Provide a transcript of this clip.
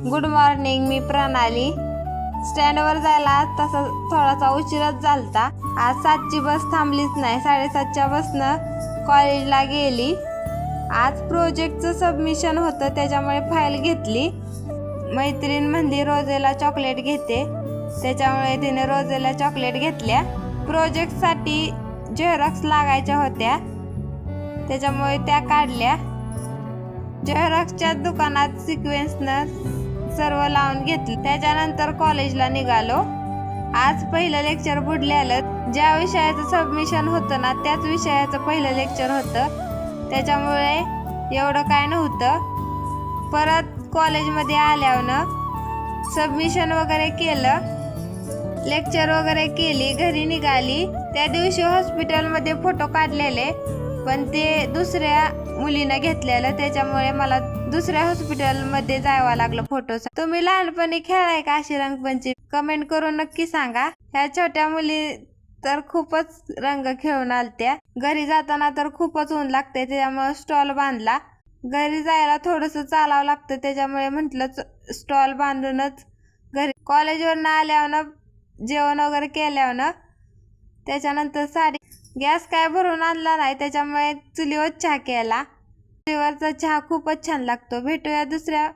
Good morning, मी प्रणाली. स्टँडवर जायला तसा थोडासा उशीरच झालता. आज 7ची बस थांबलीच नाही. 7:30च्या बसनं कॉलेजला गेली. आज प्रोजेक्टचं सबमिशन होतं, त्याच्यामुळे फाईल घेतली. मैत्रीण म्हणली रोजेला चॉकलेट घेते, त्याच्यामुळे तिने रोजेला चॉकलेट घेतल्या. प्रोजेक्टसाठी झेरॉक्स लागायच्या होत्या, त्याच्यामुळे त्या काढल्या. झेरॉक्सच्या दुकानात सिक्वेन्सनं सर्व लावून घेतलं. त्याच्यानंतर कॉलेजला निघालो. आज पहिलं लेक्चर बुडलेलं. ज्या विषयाचं सबमिशन होतं ना, त्याच विषयाचं पहिलं लेक्चर होतं, त्याच्यामुळे एवढं काय नव्हतं. परत कॉलेजमध्ये आल्यावर सबमिशन वगैरे केलं, लेक्चर वगैरे केली, घरी निघाली. त्या दिवशी हॉस्पिटलमध्ये फोटो काढलेले, पण ते दुसऱ्या मुलीनं घेतलेलं, त्याच्यामुळे मला दुसऱ्या हॉस्पिटलमध्ये जावं लागलं फोटो. तुम्ही लहानपणी खेळाय का अशी रंगपंचमी? कमेंट करून नक्की सांगा. ह्या छोट्या मुली तर खूपच रंग खेळून आलत्या. घरी जाताना तर खूपच ऊन लागते, त्याच्यामुळे स्टॉल बांधला. घरी जायला थोडंसं चालावं लागतं, त्याच्यामुळे म्हटलं स्टॉल बांधूनच घरी. कॉलेजवरनं आल्यावर जेवण वगैरे केल्यावर त्याच्यानंतर गॅस काय भरून आणला नाही, त्याच्यामुळे चुलीवर चहा केला. चुलीवरचा चहा खूपच छान लागतो. भेटूया दुसऱ्या